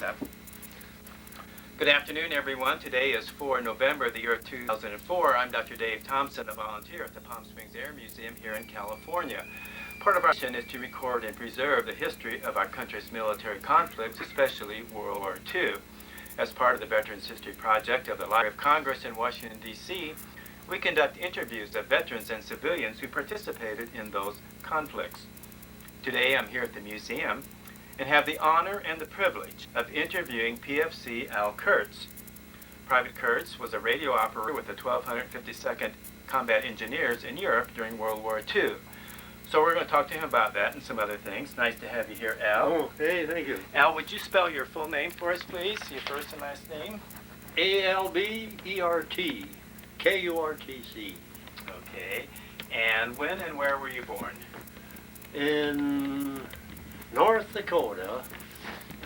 up. Good afternoon, everyone. Today is 4 November, the year 2004. I'm Dr. Dave Thompson, a volunteer at the Palm Springs Air Museum here in California. Part of our mission is to record and preserve the history of our country's military conflicts, especially World War II. As part of the Veterans History Project of the Library of Congress in Washington, D.C., we conduct interviews of veterans and civilians who participated in those conflicts. Today I'm here at the museum and have the honor and the privilege of interviewing PFC Al Kurtz. Private Kurtz was a radio operator with the 1252nd Combat Engineers in Europe during World War II. So we're going to talk to him about that and some other things. Nice to have you here, Al. Oh, hey, thank you. Al, would you spell your full name for us, please? Your first and last name? A-L-B-E-R-T, K-U-R-T-C. Okay. And when and where were you born? In North Dakota,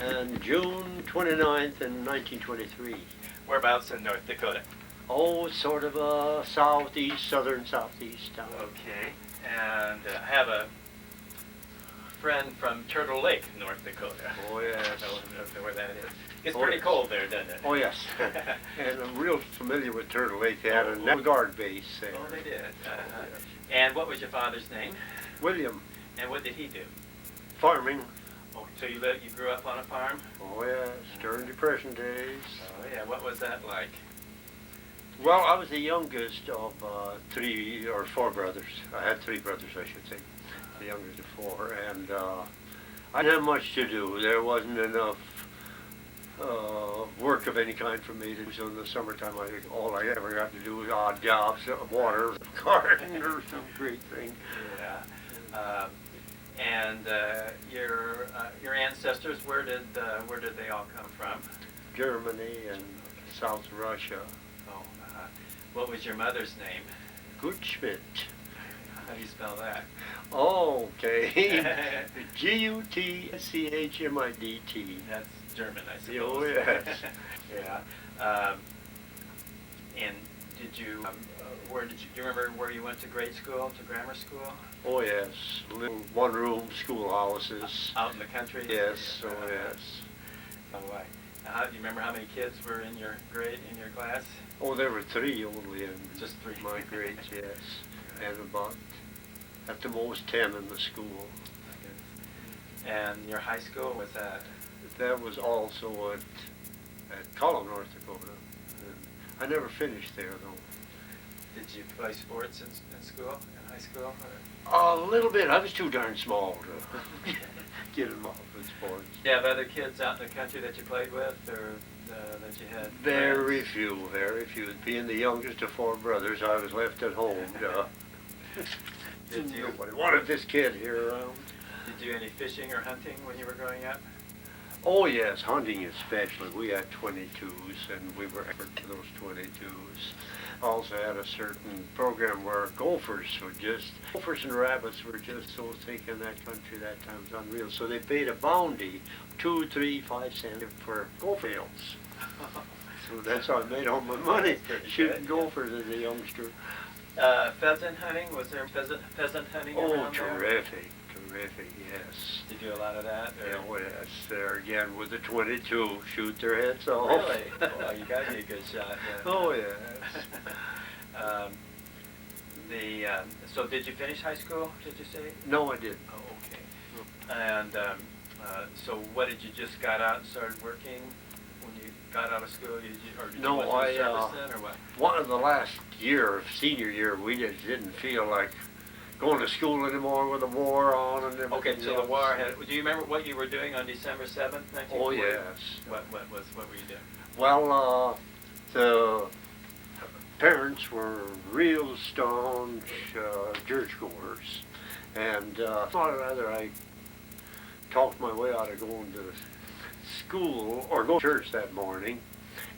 on June 29th in 1923. Whereabouts in North Dakota? Oh, sort of a southern southeast town. Okay. And I have a friend from Turtle Lake, North Dakota. Oh, yes. I don't know where that is. It's Oh, pretty yes. cold there, doesn't it? Oh, yes. And I'm real familiar with Turtle Lake. They had a Naval Guard base there. Oh, they did. Oh, yes. And what was your father's name? William, And what did he do? farming. Oh, so you grew up on a farm? Oh, yes, during Depression days. Oh, yeah. What was that like? Well, I was the youngest of 3 or 4 brothers. I had 3 brothers, I should say. The youngest of 4, and I didn't have much to do. There wasn't enough work of any kind for me to do. So in the summertime, all I ever got to do was odd jobs, water, garden, or some great thing. Yeah. And your ancestors, where did they all come from? Germany and South Russia. Oh, what was your mother's name? Gutschmidt. How do you spell that? Oh, okay. G-U-T-C-H-M-I-D-T. That's German, I suppose. Oh, yes. Yeah. And did you, do you remember where you went to grade school, to grammar school? Oh, yes. Little one-room schoolhouses. Out in the country? Yes, oh, yes. Oh, why? Do you remember how many kids were in your grade, in your class? Oh, there were 3 only in Just 3. my grades, yes. And about, at the most, 10 in the school. And your high school was at? That was also at Cullum, North Dakota. And I never finished there, though. Did you play sports in school, in high school? A little bit. I was too darn small to get involved with sports. Do you have other kids out in the country that you played with, or that you had? Very few. Being the youngest of 4 brothers, I was left at home. Did you? Nobody wanted this kid here around. Did you do any fishing or hunting when you were growing up? Oh yes, hunting especially. We had 22s, and we were expert to those 22s. Also had a certain program where gophers and rabbits were just so thick in that country that time. It was unreal. So they paid a bounty, 2, 3, 5 cents for gopher tails. So that's how I made all my money, shooting gophers as a youngster. Pheasant hunting? Was there pheasant hunting Oh, around there? Terrific, yes. Did you do a lot of that? Or? Yeah, well, yes, there again with the 22, shoot their heads off. Really? Well, you got to be a good shot. Yeah. Oh, yes. So did you finish high school, did you say? No, I didn't. Oh, okay. And so what, did you just got out and started working when you got out of school? Or did you went through service then, or what? One of the last year, senior year, we just didn't feel like going to school anymore with the war on and everything. Okay, so the war had. Do you remember what you were doing on December 7th, 1940? Oh yes. What were you doing? Well, the parents were real staunch churchgoers, and thought rather I talked my way out of going to school or go to church that morning.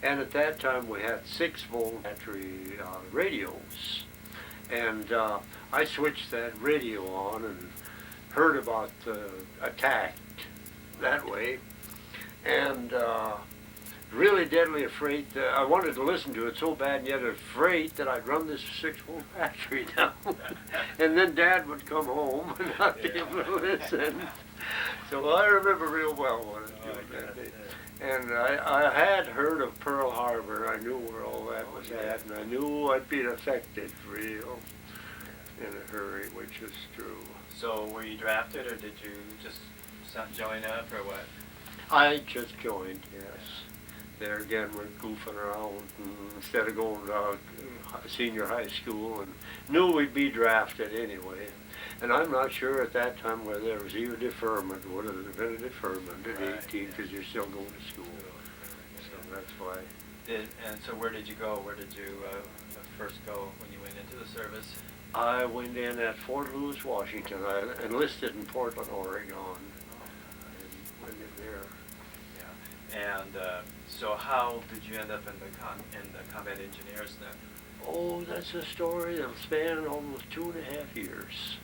And at that time we had 6-volt battery radios, and I switched that radio on and heard about the attack that way, and really deadly afraid. I wanted to listen to it so bad, and yet afraid that I'd run this 6-volt battery down, and then Dad would come home and not be able to listen. So I remember real well what I was doing that day. And I had heard of Pearl Harbor. I knew where all that was at, and I knew I'd be affected real in a hurry, which is true. So were you drafted, or did you just join up, or what? I just joined, yes. There again, we're goofing around, and instead of going to senior high school, and knew we'd be drafted anyway. And I'm not sure at that time whether there was even deferment. Would have been a deferment at 18 because you're still going to school. So that's why. And so where did you go? Where did you first go when you went into the service? I went in at Fort Lewis, Washington. I enlisted in Portland, Oregon, and went in there. Yeah. And so how did you end up in the combat engineers then? Oh, that's a story that'll span almost 2.5 years.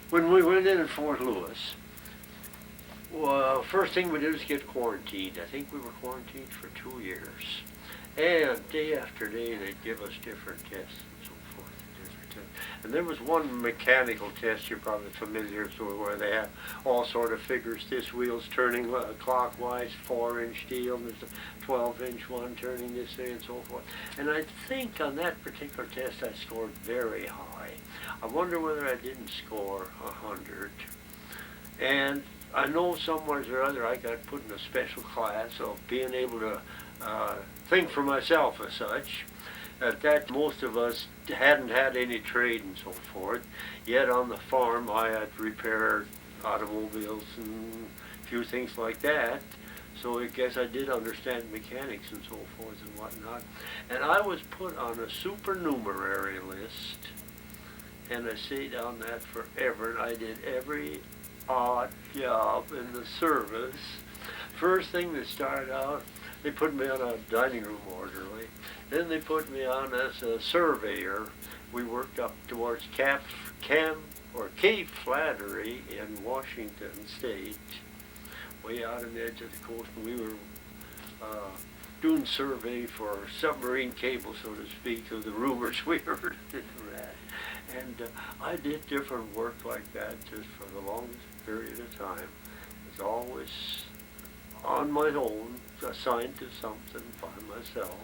When we went in at Fort Lewis, well, first thing we did was get quarantined. I think we were quarantined for 2 years. And day after day, they'd give us different tests and so forth. And there was one mechanical test you're probably familiar with, where they have all sort of figures. This wheel's turning clockwise, 4-inch deal, and there's a 12-inch one turning this way and so forth. And I think on that particular test I scored very high. I wonder whether I didn't score 100. And I know somewhere or other I got put in a special class of being able to think for myself as such. At that, most of us hadn't had any trade and so forth. Yet on the farm, I had repaired automobiles and a few things like that. So I guess I did understand mechanics and so forth and whatnot. And I was put on a supernumerary list, and I stayed on that forever. And I did every odd job in the service. First thing that started out, they put me on a dining room orderly. Then they put me on as a surveyor. We worked up towards Cape Flattery in Washington State, way out on the edge of the coast. And we were doing survey for submarine cable, so to speak, of the rumors we heard and that. And I did different work like that just for the longest period of time. It was always on my own, assigned to something by myself.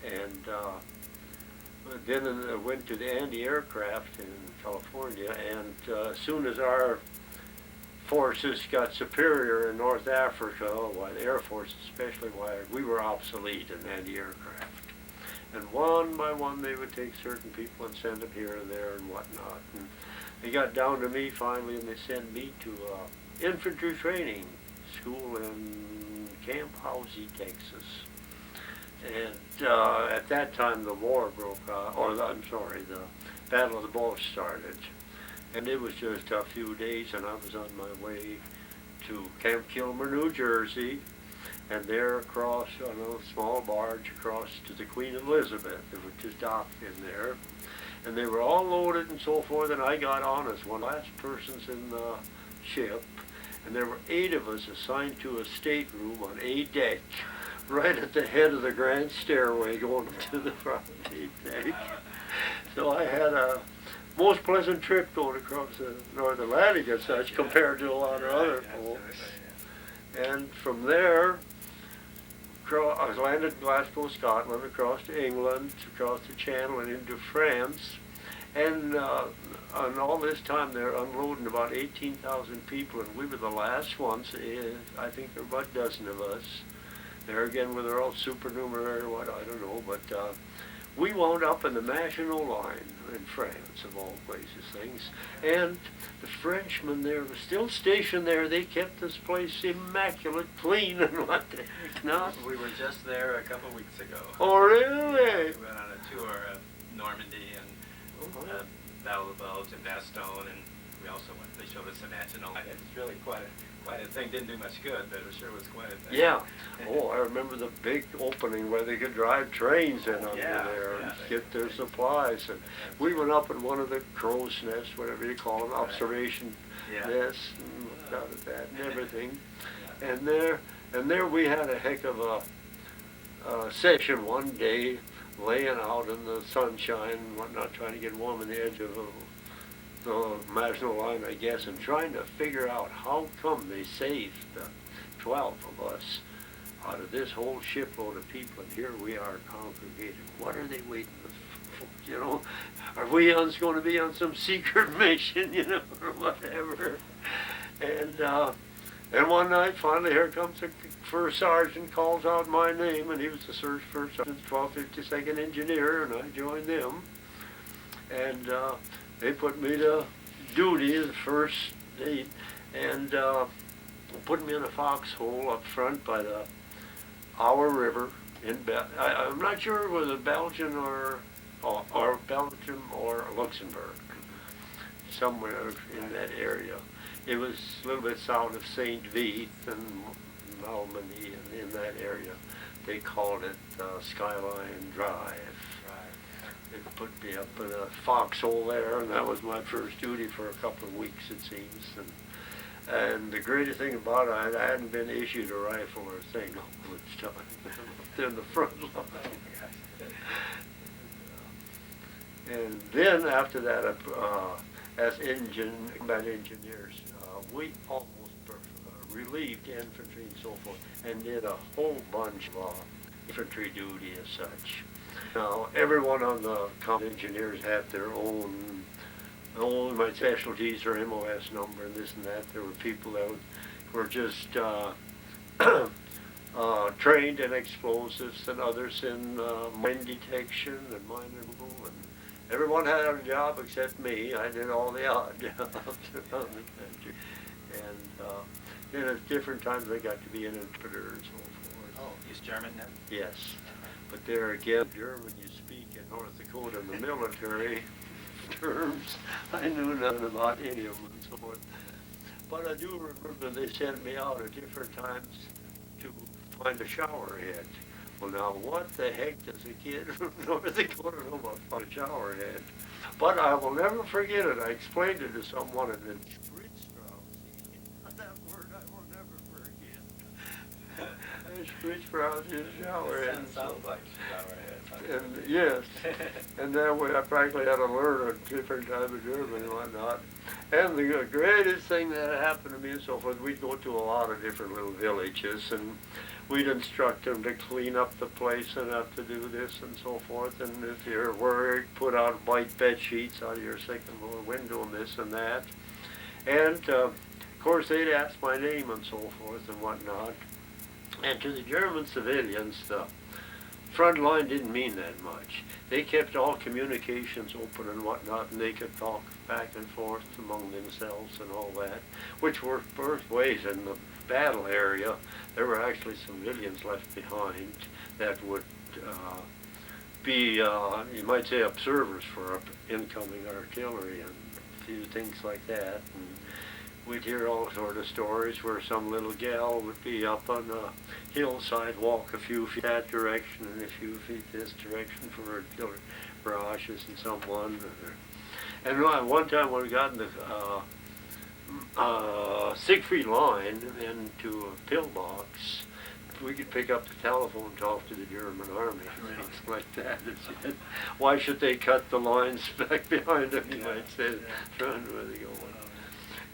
And then I went to the anti-aircraft in California, and as soon as our forces got superior in North Africa, why the Air Force especially, why we were obsolete in anti-aircraft. And one by one they would take certain people and send them here and there and whatnot. And they got down to me finally, and they sent me to infantry training school in Camp Housie, Texas. And at that time the war broke out, the Battle of the Bulge started. And it was just a few days, and I was on my way to Camp Kilmer, New Jersey, and there across on a small barge across to the Queen Elizabeth. They were just docked in there. And they were all loaded and so forth, and I got on as one of the last persons in the ship. And there were 8 of us assigned to a stateroom on A deck, right at the head of the grand stairway going to the front deck. So I had a most pleasant trip going across the North Atlantic as such, compared to a lot of other folks. And from there, I landed in Glasgow, Scotland, across to England, across the Channel and into France. And all this time they're unloading about 18,000 people, and we were the last ones. I think there were about a dozen of us. There again, whether all supernumerary or what, I don't know, but we wound up in the Maginot Line in France, of all places, things. And the Frenchmen there were still stationed there. They kept this place immaculate, clean, and what the heck not. We were just there a couple weeks ago. Oh, really? We went on a tour of Normandy and Battle of the Bulge and Bastogne, and we also went. They showed us the Maginot Line. It's really quite a thing. Didn't do much good, but it sure was quite a thing. Yeah. Oh, I remember the big opening where they could drive trains in under there and get their supplies. And we went up in one of the crow's nests, whatever you call them, observation nests, and looked out at that and everything. And there we had a heck of a session one day, laying out in the sunshine and whatnot, trying to get warm on the edge of the National Line, I guess, and trying to figure out how come they saved the 12 of us out of this whole shipload of people, and here we are congregated. What are they waiting for? You know, are we going to be on some secret mission, you know, or whatever? And one night, finally, here comes the first sergeant, calls out my name, and he was the first sergeant, 1252nd Engineer, and I joined them. And they put me to duty the first day, and put me in a foxhole up front by the Our River in I'm not sure whether Belgium or Belgium or Luxembourg, somewhere in that area. It was a little bit south of St. Vith and Malmedy, and in that area they called it Skyline Drive. They put me up in a foxhole there, and that was my first duty for a couple of weeks, it seems. And the greatest thing about it, I hadn't been issued a rifle or a thing all this time. They're in the front line. And then after that, as combat engineers, we almost relieved infantry and so forth, and did a whole bunch of infantry duty as such. Now, everyone on the combat engineers had their own my specialties or MOS number and this and that. There were people that were just trained in explosives, and others in mine detection and mine removal. And everyone had a job except me. I did all the odd jobs. And then at different times I got to be an interpreter and so forth. Oh, he's German then? Yes. But there again, German you speak in North Dakota in the military terms. I knew nothing about any of them and so forth. But I do remember they sent me out at different times to find a shower head. Well, now, what the heck does a kid from North Dakota know about a shower head? But I will never forget it. I explained it to someone, and then that word I will never forget. Spritzstrauss is a shower head. Sounds like shower head. And yes, and that way I practically had to learn a different type of German and whatnot. And the greatest thing that happened to me and so forth, we'd go to a lot of different little villages, and we'd instruct them to clean up the place and have to do this and so forth. And if you're worried, put out white bed sheets out of your second floor window and this and that. And of course they'd ask my name and so forth and whatnot. And to the German civilians, the front line didn't mean that much. They kept all communications open and whatnot, and they could talk back and forth among themselves and all that, which were first ways in the battle area. There were actually civilians left behind that would be, you might say, observers for incoming artillery and a few things like that. And we'd hear all sort of stories where some little gal would be up on a hillside, walk a few feet that direction and a few feet this direction for artillery barrages and someone. And one time when we got in the Siegfried line into a pillbox, we could pick up the telephone and talk to the German army, things like that. Why should they cut the lines back behind them, you might say, trying where they go.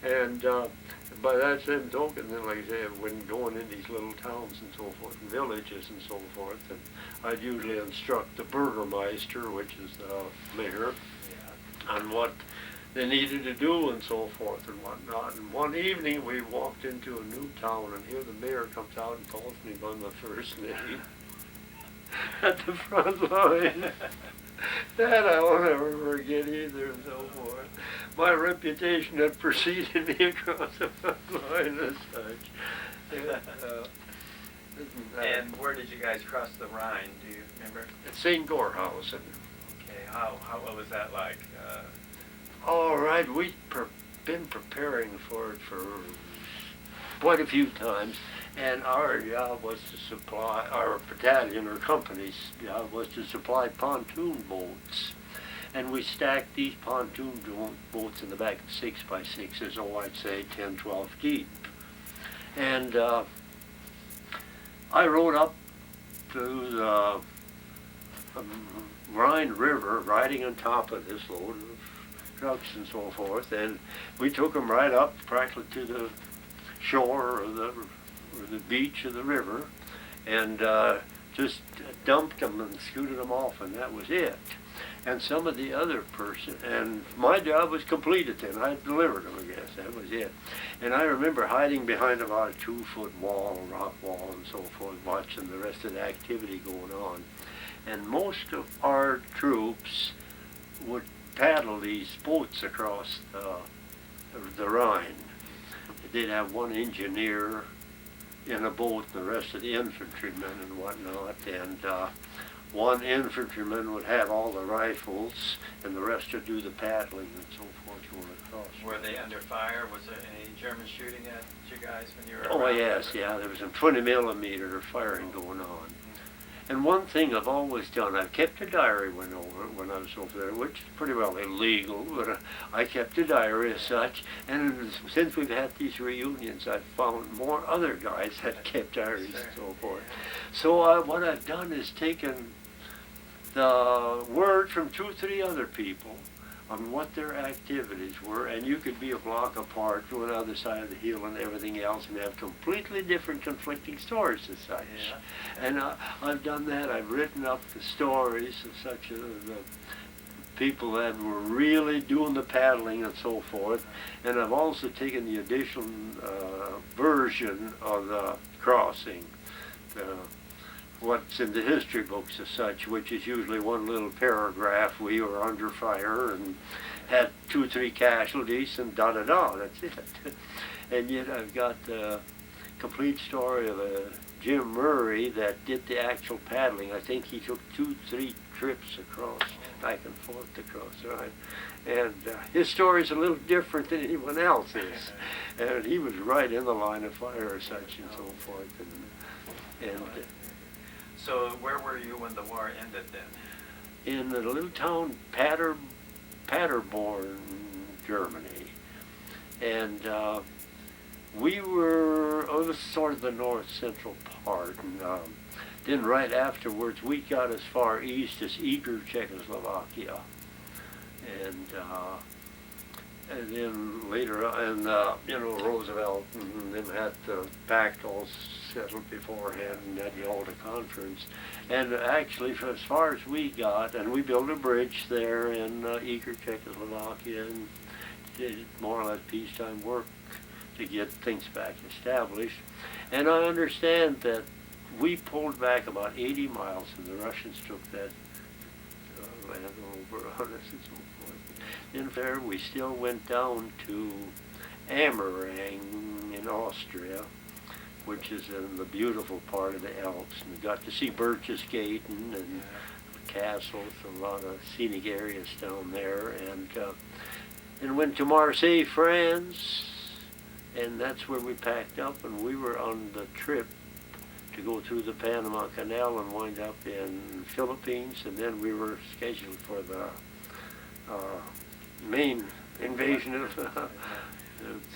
And by that same token, then, like I say, when going in these little towns and so forth, and villages and so forth, and I'd usually instruct the Bürgermeister, which is the mayor, on what they needed to do and so forth and whatnot. And one evening we walked into a new town, and here the mayor comes out and calls me by my first name at the front line. That I will never forget either and so forth. My reputation had preceded me across the front line as such. And where did you guys cross the Rhine? Do you remember? At St. Gorhausen. Okay, what was that like? All right, we've been preparing for it for quite a few times, and our job was to supply, our battalion or company's job was to supply pontoon boats. And we stacked these pontoon boats in the back of 6x6s, oh, I'd say 10, 12 deep. And I rode up to the Rhine River, riding on top of this load of trucks and so forth, and we took them right up practically to the shore or the beach of the river, and just dumped them and scooted them off, and that was it. And some of the other person, and my job was completed then. I delivered them, I guess. That was it. And I remember hiding behind about a 2-foot wall, rock wall, and so forth, watching the rest of the activity going on. And most of our troops would paddle these boats across the Rhine. They'd have one engineer in a boat, and the rest of the infantrymen and whatnot, and one infantryman would have all the rifles, and the rest would do the paddling and so forth going across. Were they under fire? Was there any German shooting at you guys when you were Oh, around? yes, yeah, there was some 20 millimeter firing going on. And one thing I've always done, I've kept a diary when I was over there, which is pretty well illegal, but I kept a diary as such. And since we've had these reunions, I've found more other guys that kept diaries and so forth. So what I've done is taken the word from 2 or 3 other people on what their activities were, and you could be a block apart from the other side of the hill and everything else and have completely different conflicting stories as such. Yeah. And I've done that. I've written up the stories of such the people that were really doing the paddling and so forth, and I've also taken the additional version of the crossing, what's in the history books as such, which is usually one little paragraph. We were under fire and had 2 or 3 casualties and da-da-da, that's it. And yet I've got the complete story of Jim Murray that did the actual paddling. I think he took 2 or 3 trips across, back and forth across the Rhine. And his story's a little different than anyone else's. And he was right in the line of fire as such and so forth. And So where were you when the war ended then? in the little town Paderborn, Germany. And we were, it was sort of the north central part. And then right afterwards, we got as far east as Eger, Czechoslovakia. And then later, Roosevelt and them had the pact all settled beforehand and had the Yalta Conference. And actually, for as far as we got, and we built a bridge there in Eger, Czechoslovakia, and did more or less peacetime work to get things back established. And I understand that we pulled back about 80 miles, and the Russians took that land over on us and so forth. In there, we still went down to Amerang in Austria, which is in the beautiful part of the Alps, and we got to see Berchtesgaden and castles, a lot of scenic areas down there, and went to Marseille, France, and that's where we packed up, and we were on the trip to go through the Panama Canal and wind up in Philippines, and then we were scheduled for the main invasion of.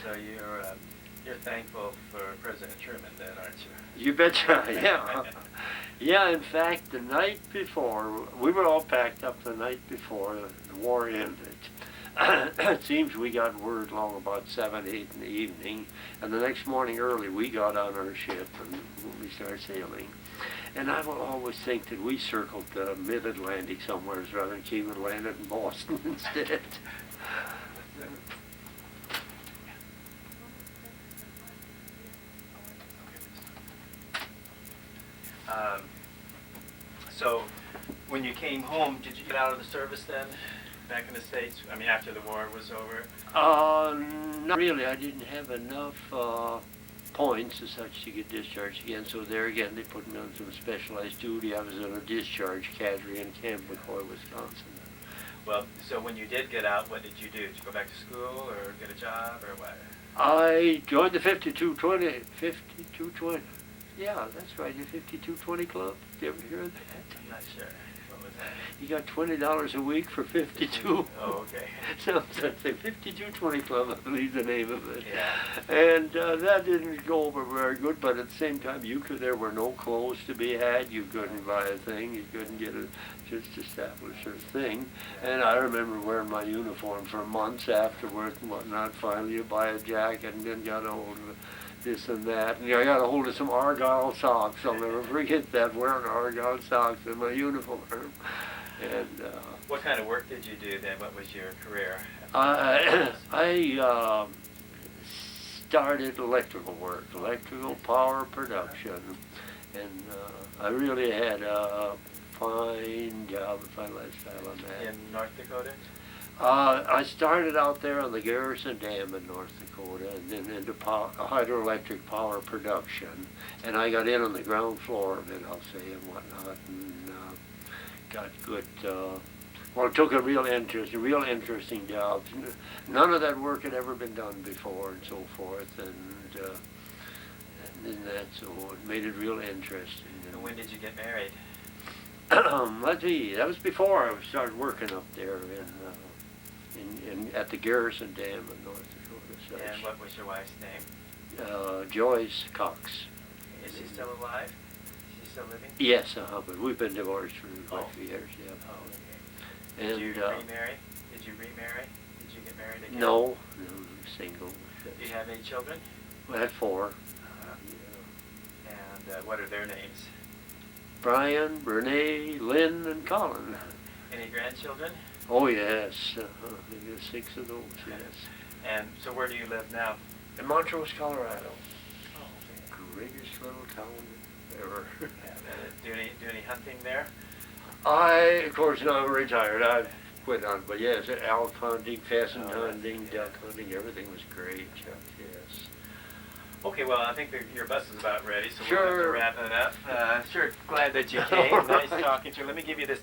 So you're thankful for President Truman then, aren't you? You betcha, yeah. Yeah, in fact, the night before, we were all packed up the night before the war ended. It seems we got word long about 7, 8 in the evening, and the next morning early we got on our ship and we started sailing. And I will always think that we circled the mid-Atlantic somewhere rather than came and landed in Boston instead. So when you came home, did you get out of the service then, back in the States? I mean, after the war was over? Not really. I didn't have enough points as such to get discharged again. So there again, they put me on some specialized duty. I was on a discharge cadre in Camp McCoy, Wisconsin. Well, so when you did get out, what did you do? Did you go back to school or get a job or what? I joined the 5220. Yeah, that's right, the 5220 Club. Did you ever hear of that? I'm not sure. What was You got $20 a week for 52. Oh, okay. So I'd say 5220 Club, I believe the name of it. Yeah. And that didn't go over very good, but at the same time, there were no clothes to be had. You couldn't buy a thing. You couldn't get just establish a thing. And I remember wearing my uniform for months afterwards and whatnot. Finally, you buy a jacket and then got a hold of this and that. And I got a hold of some Argyle socks. I'll never forget that, wearing Argyle socks in my uniform. And what kind of work did you do then? What was your career? I started electrical work, electrical power production, and I really had a fine job, a fine lifestyle on that. In North Dakota? I started out there on the Garrison Dam in North Dakota, and then into hydroelectric power production, and I got in on the ground floor of it, I'll say, and whatnot, and got good, well, it took a real interesting job. None of that work had ever been done before and so forth, and that, so it made it real interesting. And when did you get married? Let's see, that was before I started working up there at the Garrison Dam in North Dakota. And what was your wife's name? Joyce Cox. Is she still alive? Is she still living? Yes, but we've been divorced for quite a few years, yeah. Oh, okay. And, Did you remarry? Did you remarry? Did you get married again? No, single. Do you have any children? I had 4. Yeah. And what are their names? Brian, Renee, Lynn, and Colin. Any grandchildren? Oh, yes. Maybe 6 of those, yes. And so where do you live now? In Montrose, Colorado. Oh, okay. Greatest little town ever. Do any hunting there? Of course, no, I'm retired. I've quit on, but yes, elk hunting, pheasant hunting, duck hunting, everything was great, Chuck, yes. Okay, well, I think your bus is about ready, so Sure. we'll have to wrap it up. Sure, glad that you came. Nice talking to you. Let me give you this